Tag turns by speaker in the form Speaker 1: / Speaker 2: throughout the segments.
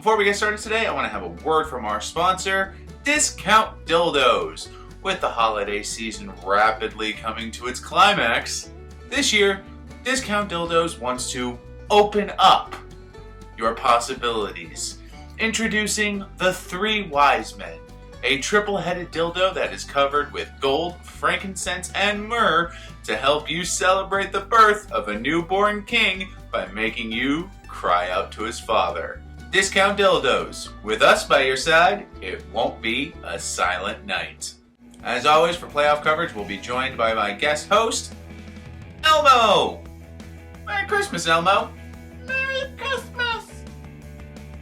Speaker 1: Before we get started today, I want to have a word from our sponsor, Discount Dildos. With the holiday season rapidly coming to its climax, this year, Discount Dildos wants to open up your possibilities. Introducing the Three Wise Men, a triple-headed dildo that is covered with gold, frankincense, and myrrh to help you celebrate the birth of a newborn king by making you cry out to his father. Discount Dildos. With us by your side, it won't be a silent night. As always, for playoff coverage, we'll be joined by my guest host, Elmo! Merry Christmas, Elmo!
Speaker 2: Merry Christmas,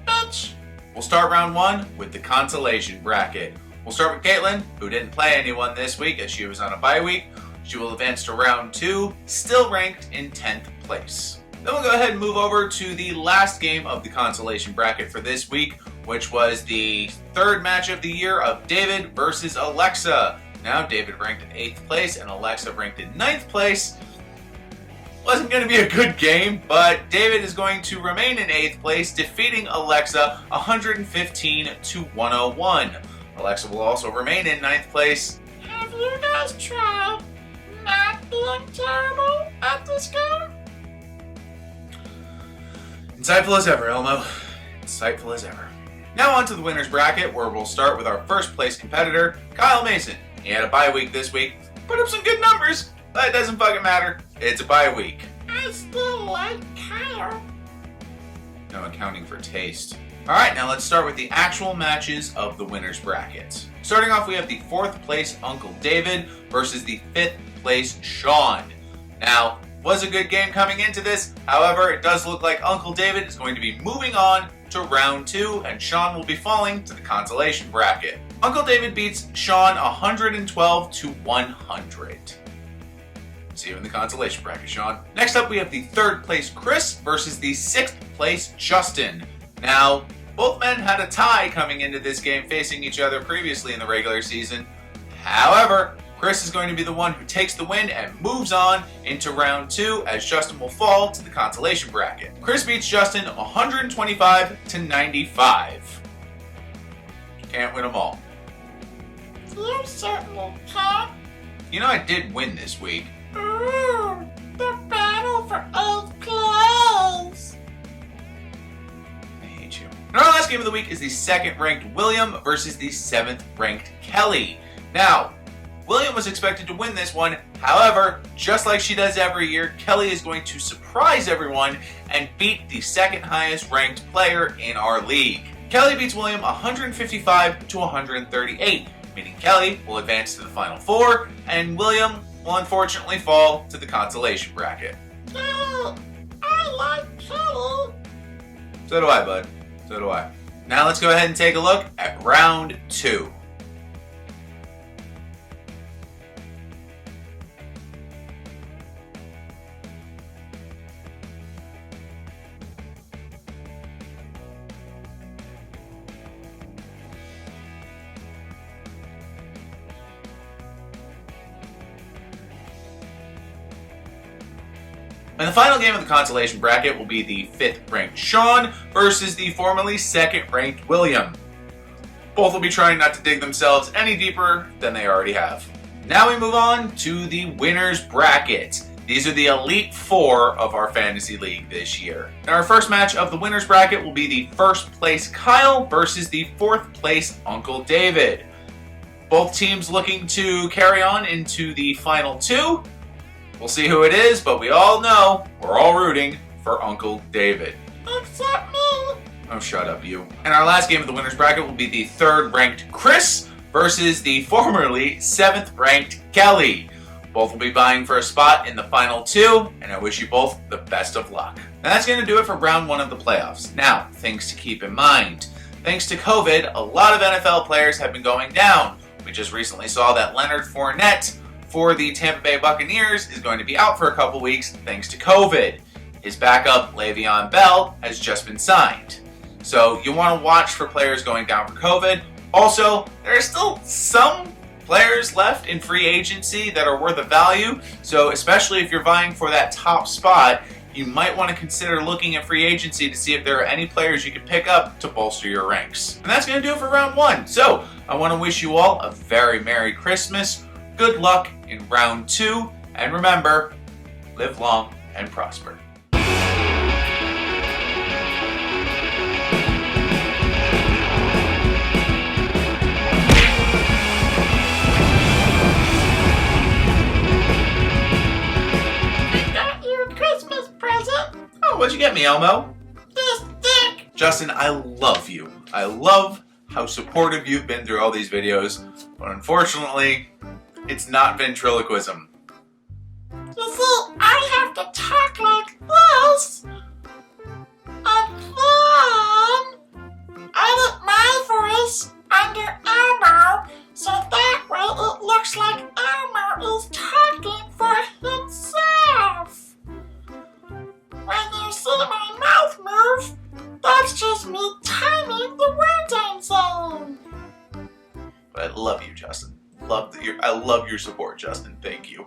Speaker 2: bitch!
Speaker 1: We'll start round one with the consolation bracket. We'll start with Caitlin, who didn't play anyone this week as she was on a bye week. She will advance to round two, still ranked in 10th place. Then we'll go ahead and move over to the last game of the consolation bracket for this week, which was the third match of the year of David versus Alexa. Now David ranked in 8th place and Alexa ranked in 9th place. Wasn't going to be a good game, but David is going to remain in 8th place, defeating Alexa 115 to 101. Alexa will also remain in 9th place.
Speaker 2: Have you guys tried not being terrible at this game?
Speaker 1: Insightful as ever, Elmo. Insightful as ever. Now on to the winner's bracket, where we'll start with our first place competitor, Kyle Mason. He had a bye week this week, put up some good numbers, but it doesn't fucking matter. It's a bye week.
Speaker 2: I still like Kyle.
Speaker 1: No accounting for taste. Alright, now let's start with the actual matches of the winner's bracket. Starting off, we have the 4th place Uncle David versus the 5th place Sean. Now, was a good game coming into this. However, it does look like Uncle David is going to be moving on to round 2, and Sean will be falling to the consolation bracket. Uncle David beats Sean 112 to 100. See you in the consolation bracket, Sean. Next up, we have the 3rd place Chris versus the 6th place Justin. Now, both men had a tie coming into this game, facing each other previously in the regular season. However, Chris is going to be the one who takes the win and moves on into round 2, as Justin will fall to the consolation bracket. Chris beats Justin 125 to 95. Can't win them all.
Speaker 2: You certainly can.
Speaker 1: You know, I did win this week.
Speaker 2: Ooh, the battle for 8th place.
Speaker 1: I hate you. And our last game of the week is the 2nd ranked William versus the 7th ranked Kelly. Now, William was expected to win this one. However, just like she does every year, Kelly is going to surprise everyone and beat the 2nd highest ranked player in our league. Kelly beats William 155 to 138, meaning Kelly will advance to the final 4, and William will unfortunately fall to the consolation bracket.
Speaker 2: Hey, I like Kelly.
Speaker 1: So do I, bud. So do I. Now let's go ahead and take a look at round 2. And the final game of the consolation bracket will be the 5th ranked Sean versus the formerly 2nd ranked William. Both will be trying not to dig themselves any deeper than they already have. Now we move on to the winner's bracket. These are the Elite 4 of our fantasy league this year. Now our first match of the winner's bracket will be the 1st place Kyle versus the 4th place Uncle David. Both teams looking to carry on into the final 2. We'll see who it is, but we all know we're all rooting for Uncle David.
Speaker 2: Except me.
Speaker 1: Oh, shut up, you. And our last game of the winner's bracket will be the 3rd ranked Chris versus the formerly 7th ranked Kelly. Both will be vying for a spot in the final 2, and I wish you both the best of luck. Now that's going to do it for round 1 of the playoffs. Now, things to keep in mind. Thanks to COVID, a lot of NFL players have been going down. We just recently saw that Leonard Fournette for the Tampa Bay Buccaneers is going to be out for a couple weeks thanks to COVID. His backup, Le'Veon Bell, has just been signed. So you want to watch for players going down for COVID. Also, there are still some players left in free agency that are worth a value. So especially if you're vying for that top spot, you might want to consider looking at free agency to see if there are any players you could pick up to bolster your ranks. And that's going to do it for round 1. So I want to wish you all a very Merry Christmas, good luck in round 2, and remember, live long and prosper. What'd you get me, Elmo?
Speaker 2: This dick!
Speaker 1: Justin, I love you. I love how supportive you've been through all these videos, but unfortunately, it's not ventriloquism.
Speaker 2: You see, I have to talk like this, and then edit my voice under Elmo, so that way it looks like Elmo is talking for himself. When you see my mouth move, that's just me timing the words I'm saying.
Speaker 1: But I love you, Justin. I love your support, Justin. Thank you.